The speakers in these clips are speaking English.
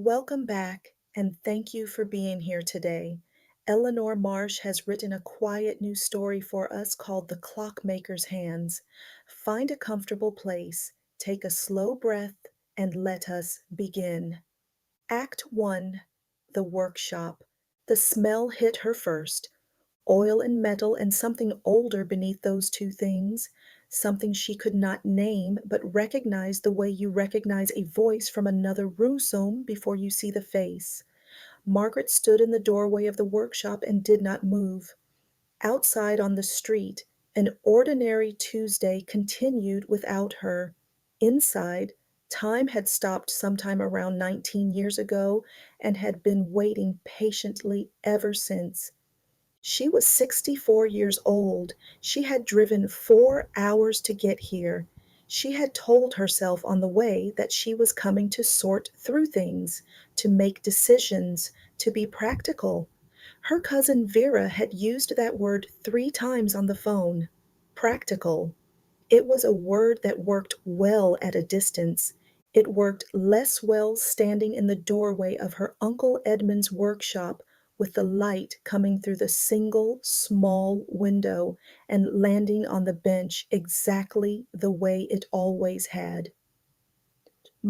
Welcome back, and thank you for being here today. Eleanor Marsh has written a quiet new story for us called The Clockmaker's Hands. Find a comfortable place, take a slow breath, and let us begin. Act 1. The Workshop. The smell hit her first. Oil and metal and something older beneath those two things. Something she could not name, but recognized the way you recognize a voice from another room before you see the face. Margaret stood in the doorway of the workshop and did not move. Outside on the street, an ordinary Tuesday continued without her. Inside, time had stopped sometime around 19 years ago and had been waiting patiently ever since. She was 64 years old. She had driven 4 hours to get here. She had told herself on the way that she was coming to sort through things, to make decisions, to be practical. Her cousin Vera had used that word 3 times on the phone. Practical. It was a word that worked well at a distance. It worked less well standing in the doorway of her Uncle Edmund's workshop with the light coming through the single small window and landing on the bench exactly the way it always had.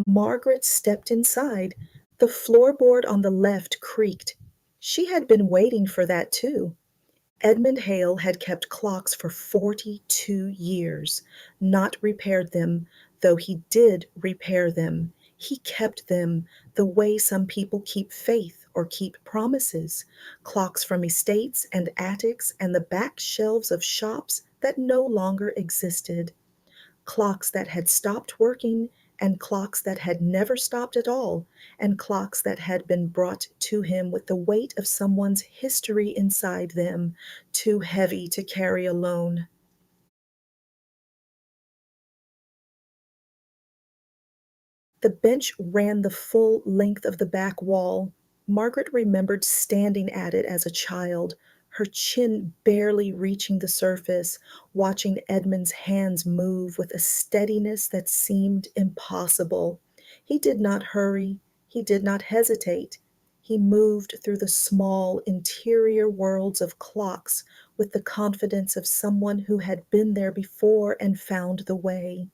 Margaret stepped inside. The floorboard on the left creaked. She had been waiting for that too. Edmund Hale had kept clocks for 42 years, not repaired them, though he did repair them. He kept them the way some people keep faith or keep promises, clocks from estates and attics and the back shelves of shops that no longer existed, clocks that had stopped working and clocks that had never stopped at all, and clocks that had been brought to him with the weight of someone's history inside them, too heavy to carry alone. The bench ran the full length of the back wall. Margaret remembered standing at it as a child, her chin barely reaching the surface, watching Edmund's hands move with a steadiness that seemed impossible. He did not hurry, he did not hesitate. He moved through the small interior worlds of clocks with the confidence of someone who had been there before and found the way.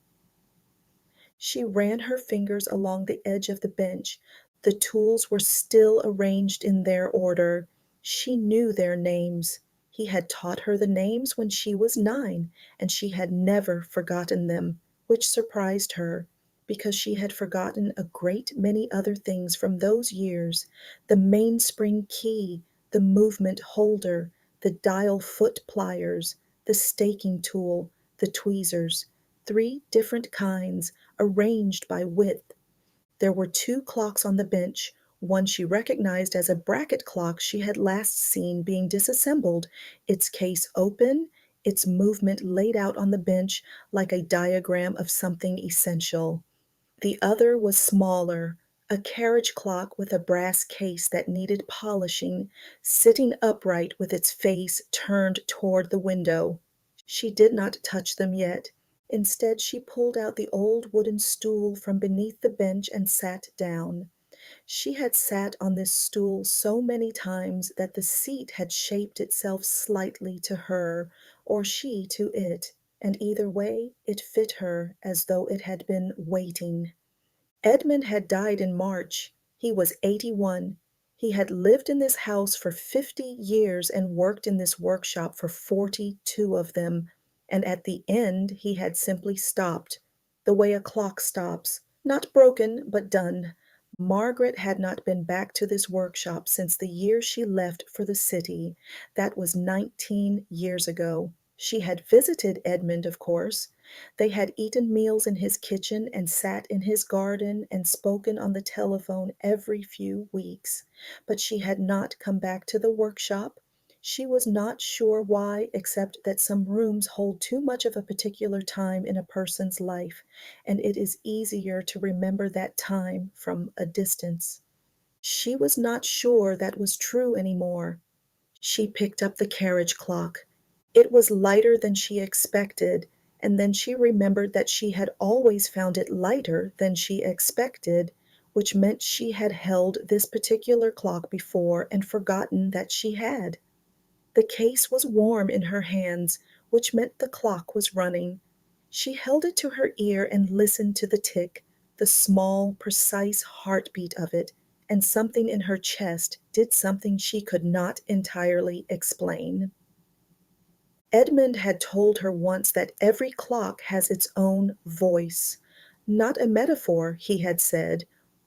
She ran her fingers along the edge of the bench. The tools were still arranged in their order. She knew their names. He had taught her the names when she was 9, and she had never forgotten them, which surprised her, because she had forgotten a great many other things from those years: the mainspring key, the movement holder, the dial foot pliers, the staking tool, the tweezers, 3 different kinds, arranged by width. There were 2 clocks on the bench, one she recognized as a bracket clock she had last seen being disassembled, its case open, its movement laid out on the bench like a diagram of something essential. The other was smaller, a carriage clock with a brass case that needed polishing, sitting upright with its face turned toward the window. She did not touch them yet. Instead, she pulled out the old wooden stool from beneath the bench and sat down. She had sat on this stool so many times that the seat had shaped itself slightly to her, or she to it, and either way it fit her as though it had been waiting. Edmund had died in March. He was 81. He had lived in this house for 50 years and worked in this workshop for 42 of them, and at the end he had simply stopped, the way a clock stops, not broken, but done. Margaret had not been back to this workshop since the year she left for the city. That was 19 years ago. She had visited Edmund, of course. They had eaten meals in his kitchen and sat in his garden and spoken on the telephone every few weeks. But she had not come back to the workshop. She was not sure why, except that some rooms hold too much of a particular time in a person's life, and it is easier to remember that time from a distance. She was not sure that was true anymore. She picked up the carriage clock. It was lighter than she expected, and then she remembered that she had always found it lighter than she expected, which meant she had held this particular clock before and forgotten that she had. The case was warm in her hands, which meant the clock was running. She held it to her ear and listened to the tick, the small, precise heartbeat of it, and something in her chest did something she could not entirely explain. Edmund had told her once that every clock has its own voice. Not a metaphor, he had said,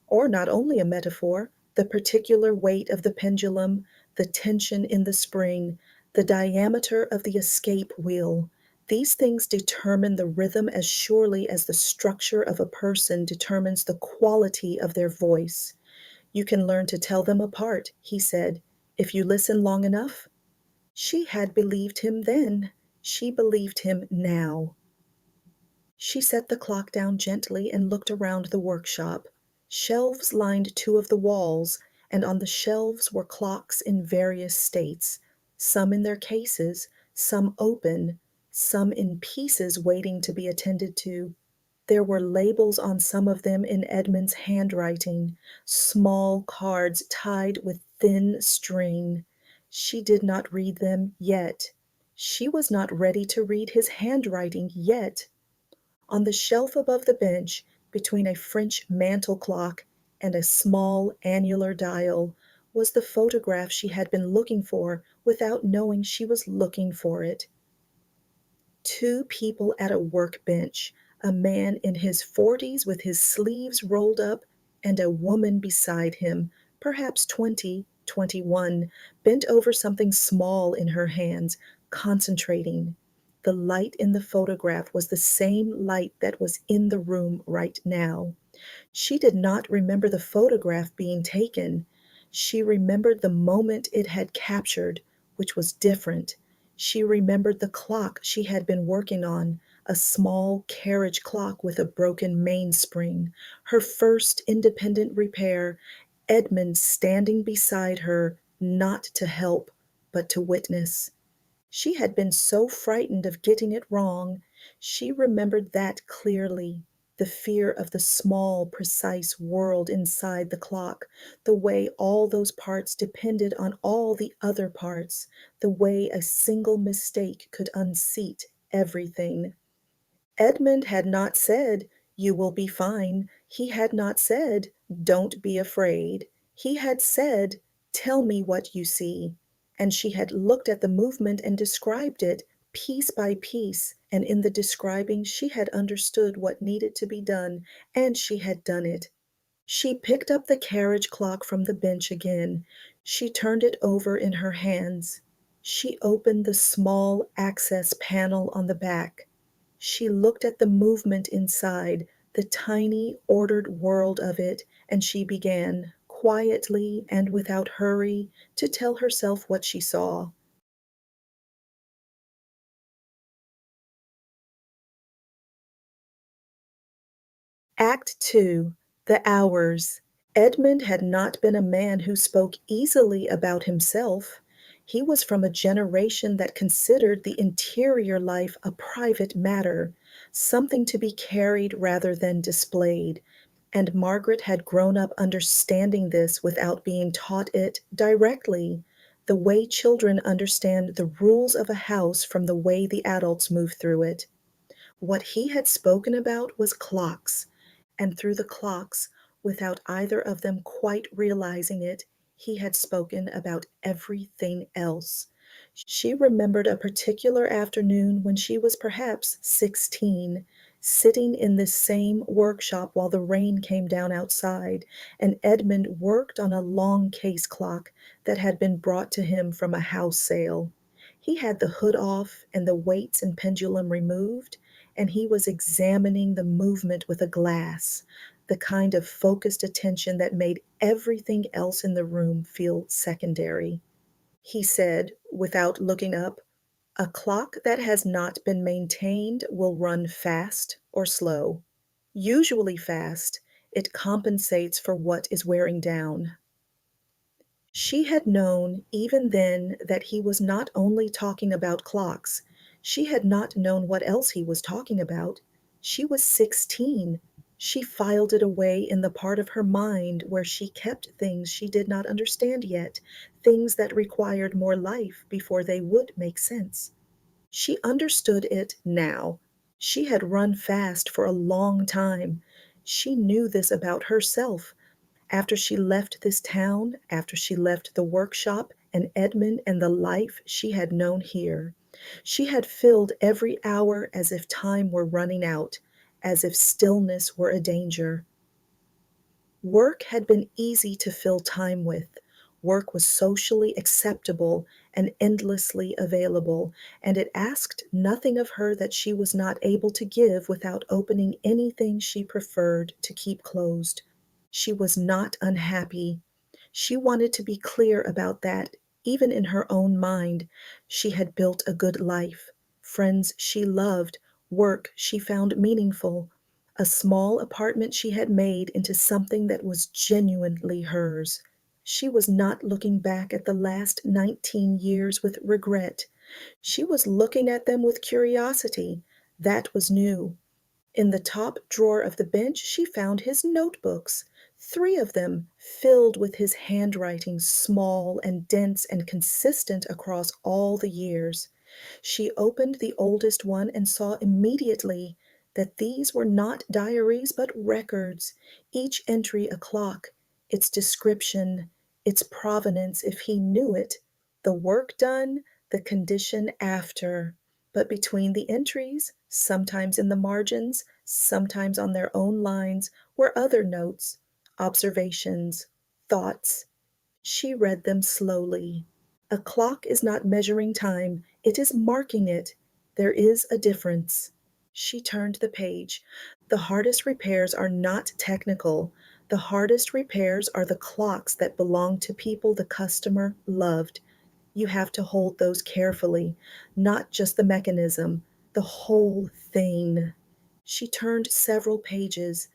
or not only a metaphor, the particular weight of the pendulum, the tension in the spring, the diameter of the escape wheel. These things determine the rhythm as surely as the structure of a person determines the quality of their voice. You can learn to tell them apart, he said, if you listen long enough. She had believed him then. She believed him now. She set the clock down gently and looked around the workshop. Shelves lined two of the walls, and on the shelves were clocks in various states, some in their cases, some open, some in pieces waiting to be attended to. There were labels on some of them in Edmund's handwriting, small cards tied with thin string. She did not read them yet. She was not ready to read his handwriting yet. On the shelf above the bench, between a French mantel clock and a small annular dial, was the photograph she had been looking for without knowing she was looking for it. Two people at a workbench, a man in his 40s with his sleeves rolled up, and a woman beside him, perhaps 20, 21, bent over something small in her hands, concentrating. The light in the photograph was the same light that was in the room right now. She did not remember the photograph being taken. She remembered the moment it had captured, which was different. She remembered the clock she had been working on, a small carriage clock with a broken mainspring, her first independent repair, Edmund standing beside her, not to help, but to witness. She had been so frightened of getting it wrong. She remembered that clearly. The fear of the small, precise world inside the clock, the way all those parts depended on all the other parts, the way a single mistake could unseat everything. Edmund had not said, "You will be fine." He had not said, "Don't be afraid." He had said, "Tell me what you see." And she had looked at the movement and described it, piece by piece, and in the describing she had understood what needed to be done, and she had done it. She picked up the carriage clock from the bench again. She turned it over in her hands. She opened the small access panel on the back. She looked at the movement inside, the tiny, ordered world of it, and she began, quietly and without hurry, to tell herself what she saw. Act Two: The Hours. Edmund had not been a man who spoke easily about himself. He was from a generation that considered the interior life a private matter, something to be carried rather than displayed, and Margaret had grown up understanding this without being taught it directly, the way children understand the rules of a house from the way the adults move through it. What he had spoken about was clocks, and through the clocks, without either of them quite realizing it, he had spoken about everything else. She remembered a particular afternoon when she was perhaps 16, sitting in this same workshop while the rain came down outside, and Edmund worked on a long case clock that had been brought to him from a house sale. He had the hood off and the weights and pendulum removed, and he was examining the movement with a glass, the kind of focused attention that made everything else in the room feel secondary. He said, without looking up, "A clock that has not been maintained will run fast or slow. Usually fast, it compensates for what is wearing down." She had known even then that he was not only talking about clocks. She had not known what else he was talking about. She was 16. She filed it away in the part of her mind where she kept things she did not understand yet, things that required more life before they would make sense. She understood it now. She had run fast for a long time. She knew this about herself. After she left this town, after she left the workshop and Edmund and the life she had known here, she had filled every hour as if time were running out, as if stillness were a danger. Work had been easy to fill time with. Work was socially acceptable and endlessly available, and it asked nothing of her that she was not able to give without opening anything she preferred to keep closed. She was not unhappy. She wanted to be clear about that, even in her own mind. She had built a good life, friends she loved, work she found meaningful, a small apartment she had made into something that was genuinely hers. She was not looking back at the last 19 years with regret. She was looking at them with curiosity. That was new. In the top drawer of the bench she found his notebooks, 3 of them, filled with his handwriting, small and dense and consistent across all the years. She opened the oldest one and saw immediately that these were not diaries but records, each entry a clock, its description, its provenance if he knew it, the work done, the condition after. But between the entries, sometimes in the margins, sometimes on their own lines, were other notes, observations, thoughts. She read them slowly. A clock is not measuring time, it is marking it. There is a difference. She turned the page. The hardest repairs are not technical. The hardest repairs are the clocks that belong to people the customer loved. You have to hold those carefully, not just the mechanism, the whole thing. She turned several pages.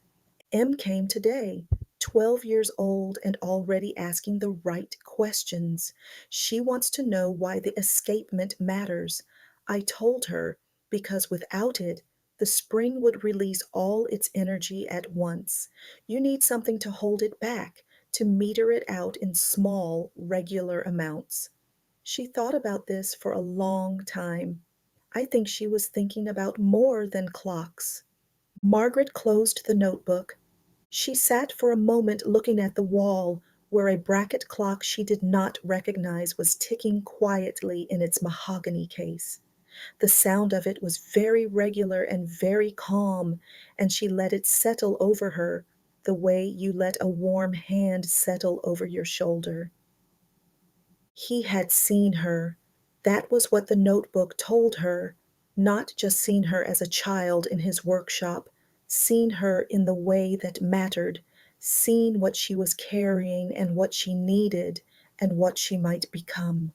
M came today, 12 years old and already asking the right questions. She wants to know why the escapement matters. I told her because without it, the spring would release all its energy at once. You need something to hold it back, to meter it out in small, regular amounts. She thought about this for a long time. I think she was thinking about more than clocks. Margaret closed the notebook. She sat for a moment looking at the wall, where a bracket clock she did not recognize was ticking quietly in its mahogany case. The sound of it was very regular and very calm, and she let it settle over her, the way you let a warm hand settle over your shoulder. He had seen her. That was what the notebook told her, not just seen her as a child in his workshop, seen her in the way that mattered, seen what she was carrying and what she needed and what she might become.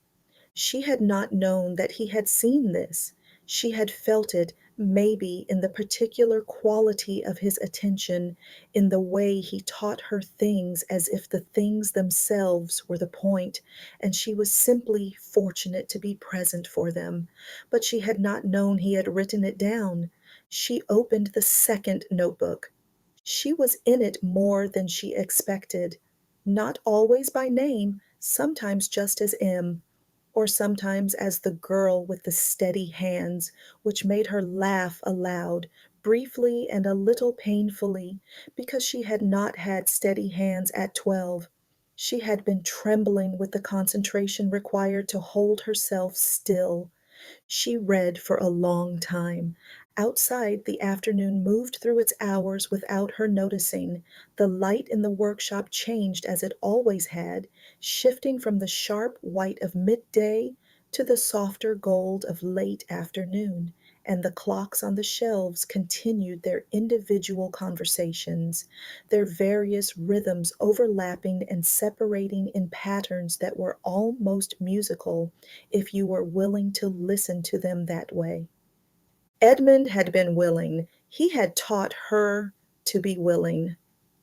She had not known that he had seen this. She had felt it, maybe, in the particular quality of his attention, in the way he taught her things as if the things themselves were the point, and she was simply fortunate to be present for them. But she had not known he had written it down. She opened the second notebook. She was in it more than she expected. Not always by name, sometimes just as M, or sometimes as the girl with the steady hands, which made her laugh aloud, briefly and a little painfully, because she had not had steady hands at 12. She had been trembling with the concentration required to hold herself still. She read for a long time. Outside, the afternoon moved through its hours without her noticing. The light in the workshop changed as it always had, shifting from the sharp white of midday to the softer gold of late afternoon, and the clocks on the shelves continued their individual conversations, their various rhythms overlapping and separating in patterns that were almost musical if you were willing to listen to them that way. Edmund had been willing. He had taught her to be willing.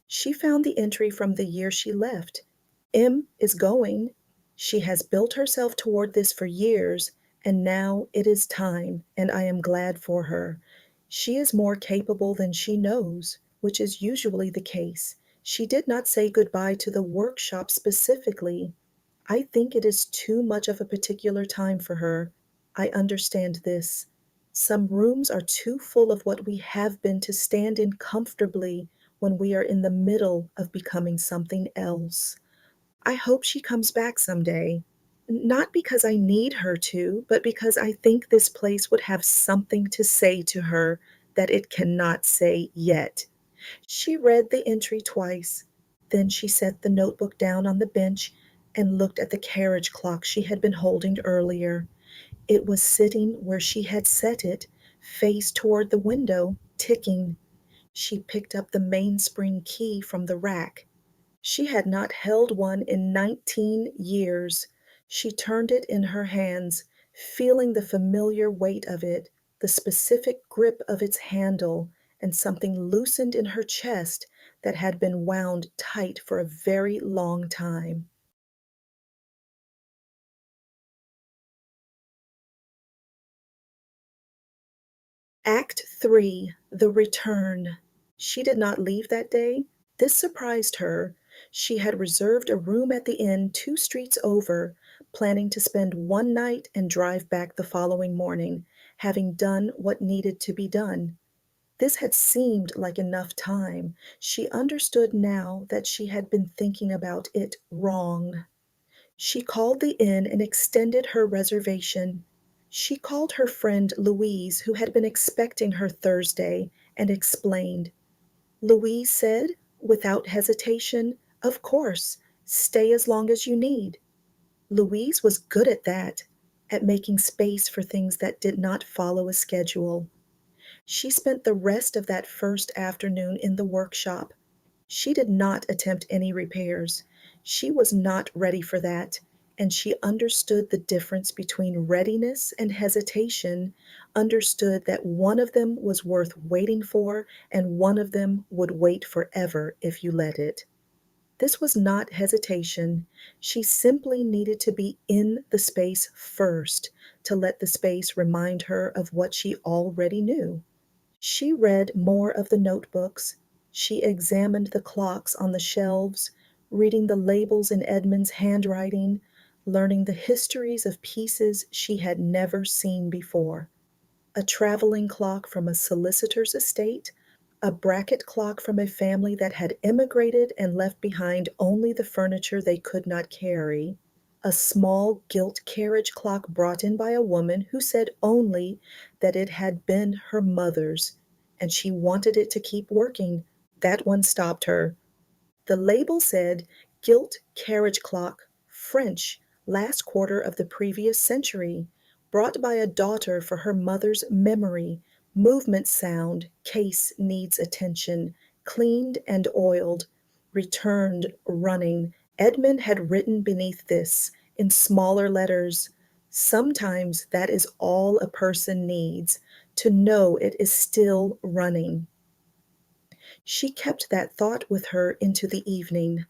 She found the entry from the year she left. M is going. She has built herself toward this for years, and now it is time, and I am glad for her. She is more capable than she knows. which is usually the case. She did not say goodbye to the workshop specifically. I think it is too much of a particular time for her. I understand this. Some rooms are too full of what we have been to stand in comfortably when we are in the middle of becoming something else. I hope she comes back someday. Not because I need her to, but because I think this place would have something to say to her that it cannot say yet. She read the entry twice. Then she set the notebook down on the bench and looked at the carriage clock she had been holding earlier. It was sitting where she had set it, face toward the window, ticking. She picked up the mainspring key from the rack. She had not held one in 19 years. She turned it in her hands, feeling the familiar weight of it, the specific grip of its handle, and something loosened in her chest that had been wound tight for a very long time. Act 3: The Return. She did not leave that day. This surprised her. She had reserved a room at the inn 2 streets over, planning to spend one night and drive back the following morning, having done what needed to be done. This had seemed like enough time. She understood now that she had been thinking about it wrong. She called the inn and extended her reservation. She called her friend Louise, who had been expecting her Thursday, and explained. Louise said, without hesitation, "Of course, stay as long as you need." Louise was good at that, at making space for things that did not follow a schedule. She spent the rest of that first afternoon in the workshop. She did not attempt any repairs. She was not ready for that, and she understood the difference between readiness and hesitation, understood that one of them was worth waiting for, and one of them would wait forever if you let it. This was not hesitation. She simply needed to be in the space first, to let the space remind her of what she already knew. She read more of the notebooks. She examined the clocks on the shelves, reading the labels in Edmund's handwriting, learning the histories of pieces she had never seen before. A traveling clock from a solicitor's estate, a bracket clock from a family that had emigrated and left behind only the furniture they could not carry, a small gilt carriage clock brought in by a woman who said only that it had been her mother's, and she wanted it to keep working. That one stopped her. The label said "Gilt Carriage Clock, French, last quarter of the previous century, brought by a daughter for her mother's memory, movement sound, case needs attention, cleaned and oiled, returned running." Edmund had written beneath this, in smaller letters, "Sometimes that is all a person needs, to know it is still running." She kept that thought with her into the evening.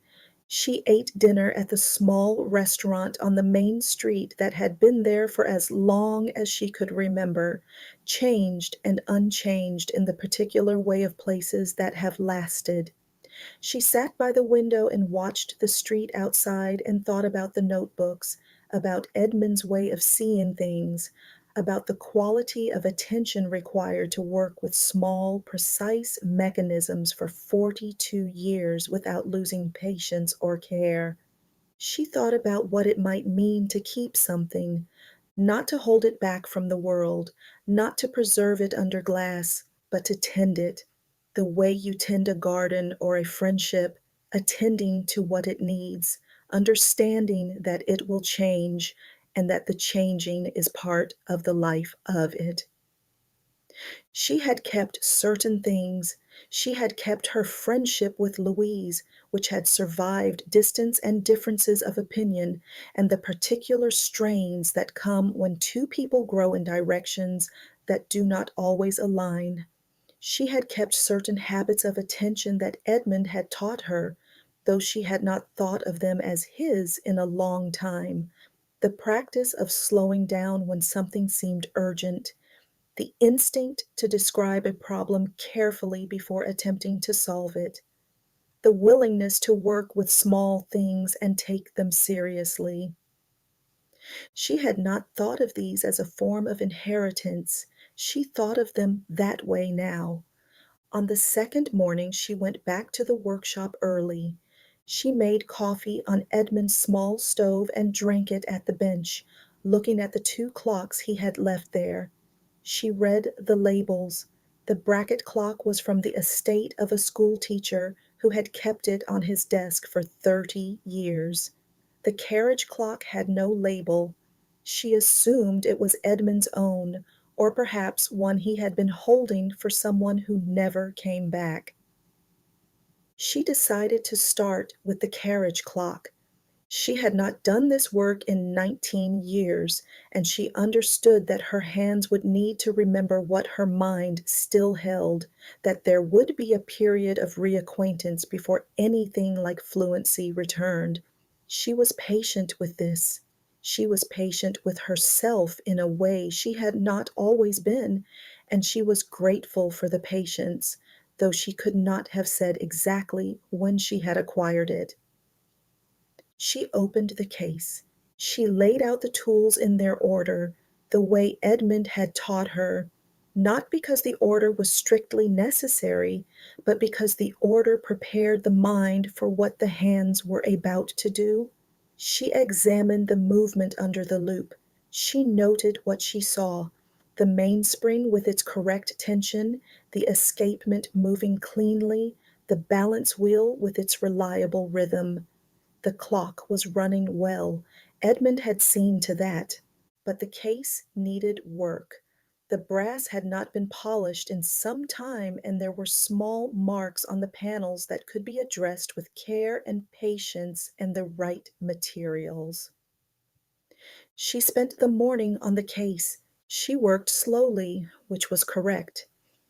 She ate dinner at the small restaurant on the main street that had been there for as long as she could remember, changed and unchanged in the particular way of places that have lasted. She sat by the window and watched the street outside and thought about the notebooks, about Edmund's way of seeing things, about the quality of attention required to work with small, precise mechanisms for 42 years without losing patience or care. She thought about what it might mean to keep something, not to hold it back from the world, not to preserve it under glass, but to tend it, the way you tend a garden or a friendship, attending to what it needs, understanding that it will change and that the changing is part of the life of it. She had kept certain things. She had kept her friendship with Louise, which had survived distance and differences of opinion, and the particular strains that come when two people grow in directions that do not always align. She had kept certain habits of attention that Edmund had taught her, though she had not thought of them as his in a long time. The practice of slowing down when something seemed urgent, the instinct to describe a problem carefully before attempting to solve it, the willingness to work with small things and take them seriously. She had not thought of these as a form of inheritance. She thought of them that way now. On the second morning she went back to the workshop early. She made coffee on Edmund's small stove and drank it at the bench, looking at the two clocks he had left there. She read the labels. The bracket clock was from the estate of a school teacher who had kept it on his desk for 30 years. The carriage clock had no label. She assumed it was Edmund's own, or perhaps one he had been holding for someone who never came back. She decided to start with the carriage clock. She had not done this work in 19 years, and she understood that her hands would need to remember what her mind still held, that there would be a period of reacquaintance before anything like fluency returned. She was patient with this. She was patient with herself in a way she had not always been, and she was grateful for the patience, though she could not have said exactly when she had acquired it. She opened the case. She laid out the tools in their order, the way Edmund had taught her, not because the order was strictly necessary, but because the order prepared the mind for what the hands were about to do. She examined the movement under the loop. She noted what she saw: the mainspring with its correct tension, the escapement moving cleanly, the balance wheel with its reliable rhythm. The clock was running well. Edmund had seen to that. But the case needed work. The brass had not been polished in some time, and there were small marks on the panels that could be addressed with care and patience and the right materials. She spent the morning on the case. She worked slowly, which was correct.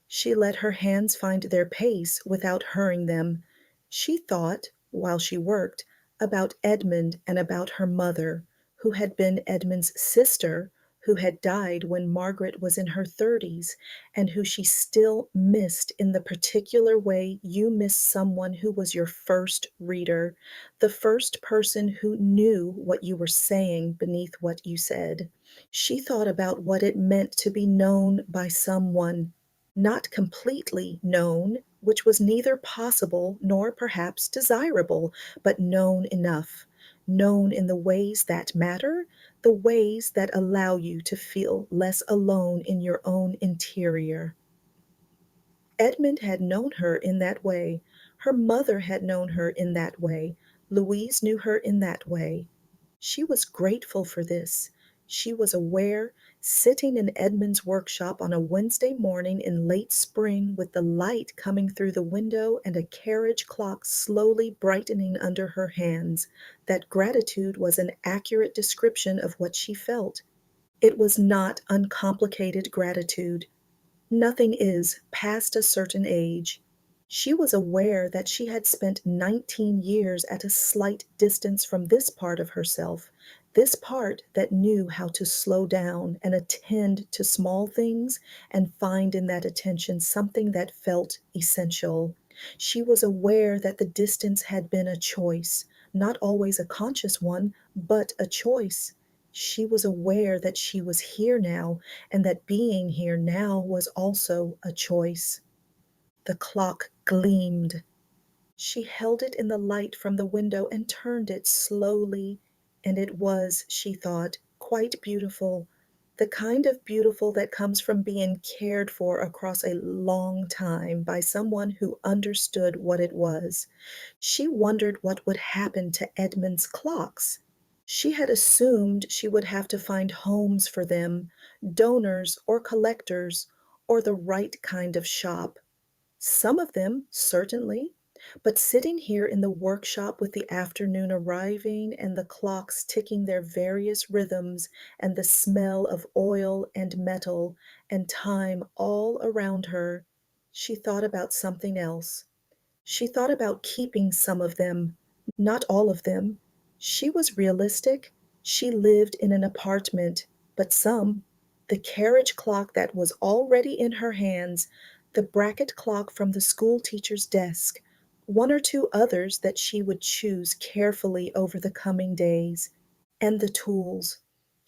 She let her hands find their pace without hurrying them. She thought, while she worked, about Edmund and about her mother, who had been Edmund's sister, who had died when Margaret was in her 30s, and who she still missed in the particular way you miss someone who was your first reader, the first person who knew what you were saying beneath what you said. She thought about what it meant to be known by someone, not completely known, which was neither possible nor perhaps desirable, but known enough, known in the ways that matter, the ways that allow you to feel less alone in your own interior. Edmund had known her in that way. Her mother had known her in that way. Louise knew her in that way. She was grateful for this. She was aware, sitting in Edmund's workshop on a Wednesday morning in late spring with the light coming through the window and a carriage clock slowly brightening under her hands, that gratitude was an accurate description of what she felt. It was not uncomplicated gratitude. Nothing is past a certain age. She was aware that she had spent 19 years at a slight distance from this part of herself, this part that knew how to slow down and attend to small things and find in that attention something that felt essential. She was aware that the distance had been a choice, not always a conscious one, but a choice. She was aware that she was here now, and that being here now was also a choice. The clock gleamed. She held it in the light from the window and turned it slowly, and it was, she thought, quite beautiful, the kind of beautiful that comes from being cared for across a long time by someone who understood what it was. She wondered what would happen to Edmund's clocks. She had assumed she would have to find homes for them, donors or collectors, or the right kind of shop. Some of them, certainly, but sitting here in the workshop with the afternoon arriving and the clocks ticking their various rhythms and the smell of oil and metal and time all around her, she thought about something else. She thought about keeping some of them, not all of them. She was realistic. She lived in an apartment, but some. The carriage clock that was already in her hands, the bracket clock from the school teacher's desk, one or two others that she would choose carefully over the coming days, and the tools.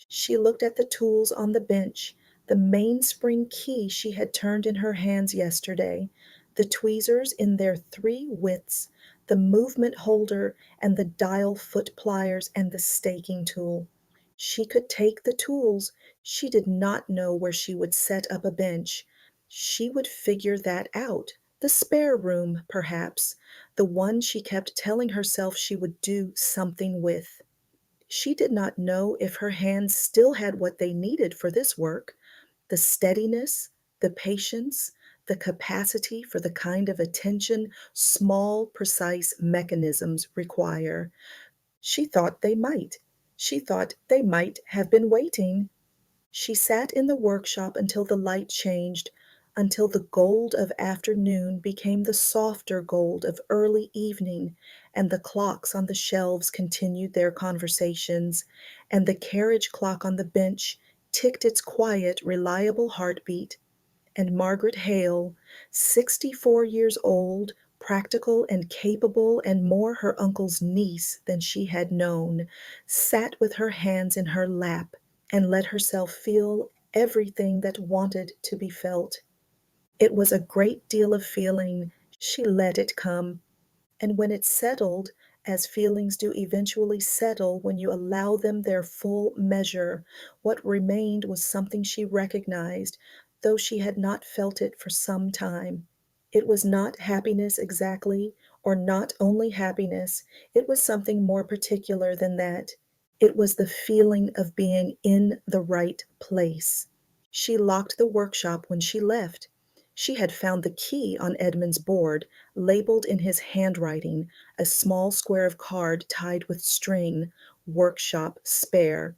She looked at the tools on the bench, the mainspring key she had turned in her hands yesterday, the tweezers in their three widths, the movement holder and the dial foot pliers and the staking tool. She could take the tools. She did not know where she would set up a bench. She would figure that out. The spare room, perhaps, the one she kept telling herself she would do something with. She did not know if her hands still had what they needed for this work, the steadiness, the patience, the capacity for the kind of attention small, precise mechanisms require. She thought they might. She thought they might have been waiting. She sat in the workshop until the light changed, until the gold of afternoon became the softer gold of early evening, and the clocks on the shelves continued their conversations, and the carriage clock on the bench ticked its quiet, reliable heartbeat, and Margaret Hale, 64 years old, practical and capable and more her uncle's niece than she had known, sat with her hands in her lap and let herself feel everything that wanted to be felt. It was a great deal of feeling. She let it come. And when it settled, as feelings do eventually settle when you allow them their full measure, what remained was something she recognized, though she had not felt it for some time. It was not happiness exactly, or not only happiness, it was something more particular than that. It was the feeling of being in the right place. She locked the workshop when she left. She had found the key on Edmund's board, labeled in his handwriting, a small square of card tied with string, "Workshop Spare."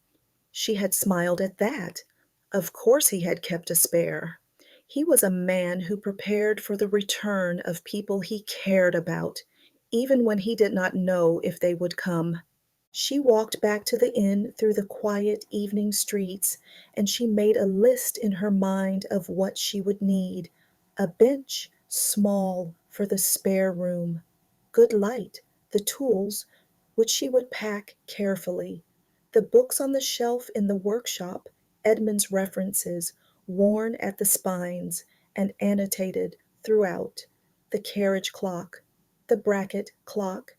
She had smiled at that. Of course he had kept a spare. He was a man who prepared for the return of people he cared about, even when he did not know if they would come. She walked back to the inn through the quiet evening streets, and she made a list in her mind of what she would need. A bench, small, for the spare room. Good light, the tools, which she would pack carefully. The books on the shelf in the workshop, Edmund's references, worn at the spines and annotated throughout. The carriage clock, the bracket clock.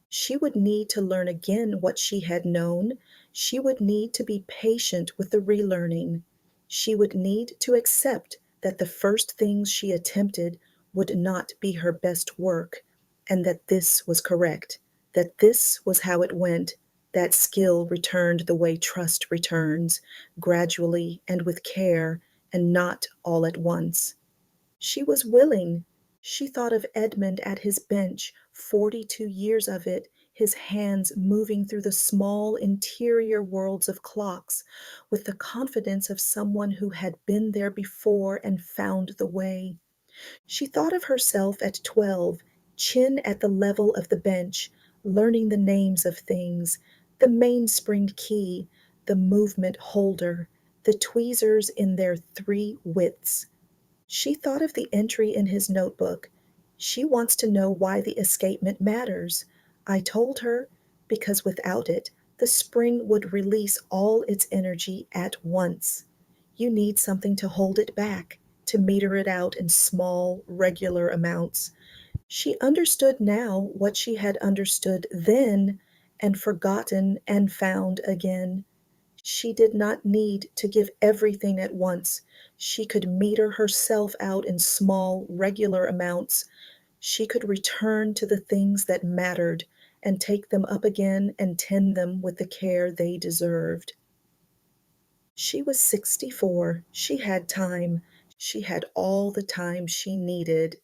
She would need to learn again what she had known. She would need to be patient with the relearning. She would need to accept that the first things she attempted would not be her best work, and that this was correct, that this was how it went, that skill returned the way trust returns, gradually and with care, and not all at once. She was willing. She thought of Edmund at his bench, 42 years of it, his hands moving through the small interior worlds of clocks with the confidence of someone who had been there before and found the way. She thought of herself at 12, chin at the level of the bench, learning the names of things, the mainspring key, the movement holder, the tweezers in their three widths. She thought of the entry in his notebook. She wants to know why the escapement matters. I told her, because without it, the spring would release all its energy at once. You need something to hold it back, to meter it out in small, regular amounts. She understood now what she had understood then and forgotten and found again. She did not need to give everything at once. She could meter herself out in small, regular amounts. She could return to the things that mattered and take them up again and tend them with the care they deserved. She was 64. She had time. She had all the time she needed